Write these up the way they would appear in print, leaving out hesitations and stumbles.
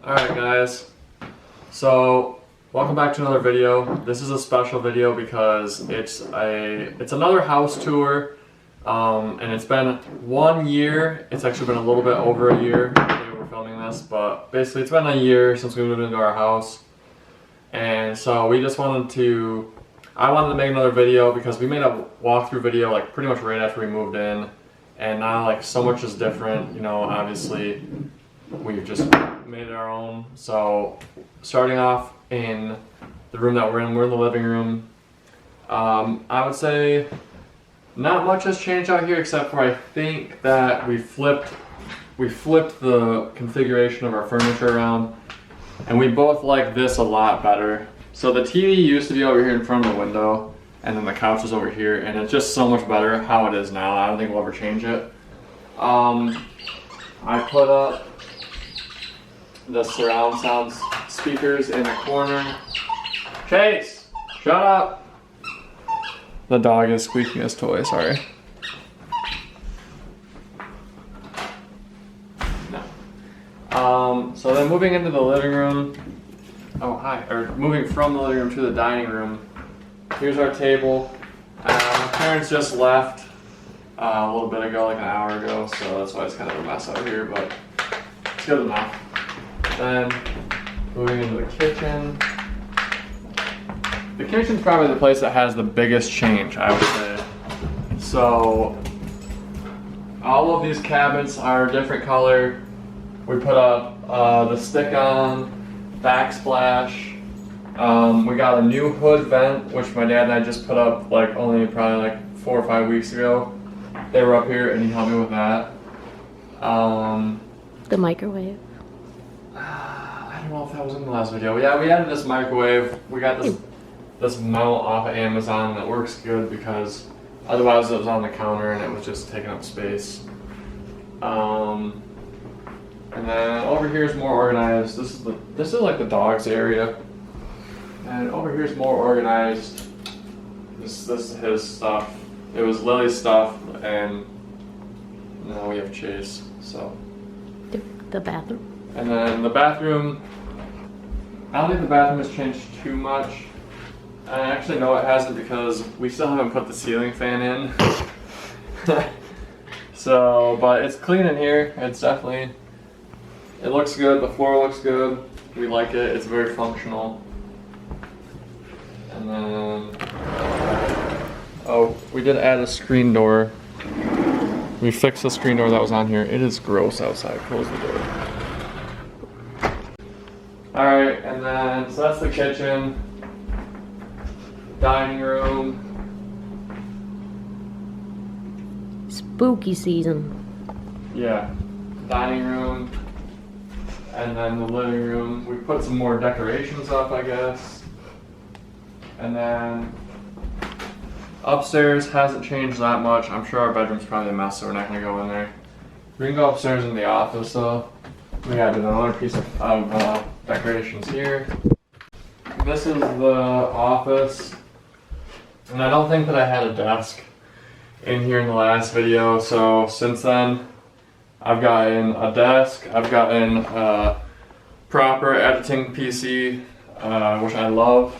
Alright guys, so welcome back to another video. This is a special video because it's another house tour, and it's been 1 year. It's actually been a little bit over a year that we're filming this, but basically it's been a year since we moved into our house. And so we just I wanted to make another video because we made a walkthrough video like pretty much right after we moved in, and now like so much is different, you know, obviously we've just made it our own. So starting off in the room that we're in the living room. I would say not much has changed out here except for I think that we flipped the configuration of our furniture around, and we both like this a lot better. So the TV used to be over here in front of the window, and then the couch is over here, and it's just so much better how it is now. I don't think we'll ever change it. I put up the surround sound speakers in the corner. Chase, shut up. The dog is squeaking his toy, sorry. No. So then moving into the living room. Oh, hi. Or moving from the living room to the dining room. Here's our table. My parents just left a little bit ago, like an hour ago, so that's why it's kind of a mess out here, but it's good enough. Then moving into the kitchen. The kitchen's probably the place that has the biggest change, I would say. So all of these cabinets are a different color. We put up the stick-on backsplash. We got a new hood vent, which my dad and I just put up like only probably like 4 or 5 weeks ago. They were up here and he helped me with that. The microwave. I don't know if that was in the last video. Yeah, we added this microwave. We got this mount off of Amazon that works good because otherwise it was on the counter and it was just taking up space. And then over here is more organized. This is like the dog's area. And over here is more organized. This is his stuff. It was Lily's stuff, and now we have Chase. So The bathroom. and then the bathroom. I don't think the bathroom has changed too much. I actually know it hasn't because we still haven't put the ceiling fan in. So, but it's clean in here. It's definitely. It looks good. The floor looks good. We like it. It's very functional. And then, oh, we did add a screen door. We fixed the screen door that was on here. It is gross outside. Close the door. Alright, and then, so that's the kitchen. Dining room. Spooky season. Yeah. Dining room. And then the living room. We put some more decorations up, I guess. And then upstairs hasn't changed that much. I'm sure our bedroom's probably a mess, so we're not gonna go in there. We can go upstairs in the office though. We added another piece of decorations here. This is the office. And I don't think that I had a desk in here in the last video, so since then I've gotten a desk, I've gotten a proper editing PC, which I love.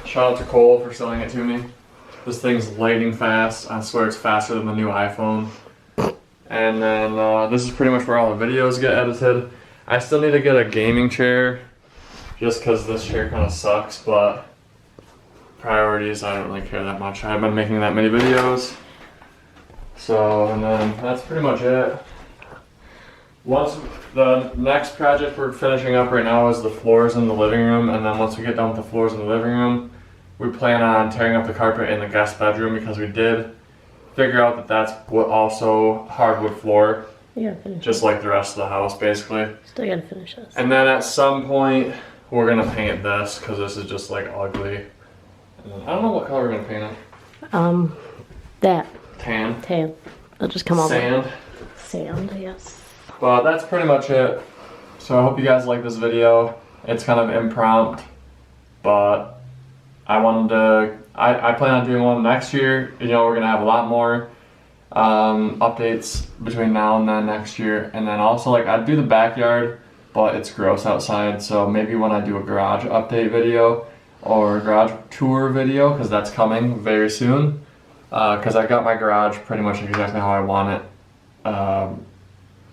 Shout out to Cole for selling it to me. This thing's lightning fast. I swear it's faster than the new iPhone. And then this is pretty much where all the videos get edited. I still need to get a gaming chair just because this chair kind of sucks, but priorities, I don't really care that much. I haven't been making that many videos. So, and then that's pretty much it. Once the next project we're finishing up right now is the floors in the living room, and then once we get done with the floors in the living room, we plan on tearing up the carpet in the guest bedroom because we did figure out that that's also hardwood floor. You gotta finish just like the rest of the house, basically. Still gotta finish this. And then at some point, we're gonna paint this because this is just like ugly. And then, I don't know what color we're gonna paint it. That. Tan. Tan. It'll just come over. Sand. Sand, yes. But that's pretty much it. So I hope you guys like this video. It's kind of impromptu, but I plan on doing one next year. You know, we're gonna have a lot more updates between now and then next year. And then also, like, I'd do the backyard but it's gross outside. So maybe when I do a garage update video or garage tour video, because that's coming very soon, because I got my garage pretty much exactly how I want it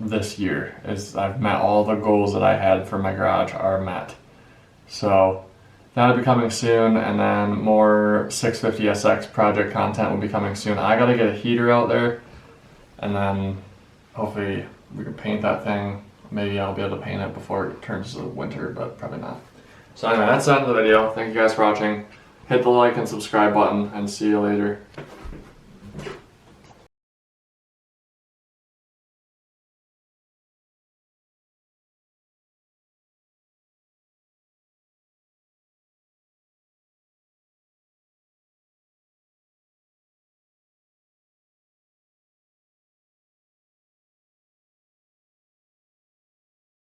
this year. I've met all the goals that I had for my garage are met. So that'll be coming soon, and then more 650SX project content will be coming soon. I gotta get a heater out there, and then hopefully we can paint that thing. Maybe I'll be able to paint it before it turns to winter, but probably not. So anyway, that's the end of the video. Thank you guys for watching. Hit the like and subscribe button, and see you later.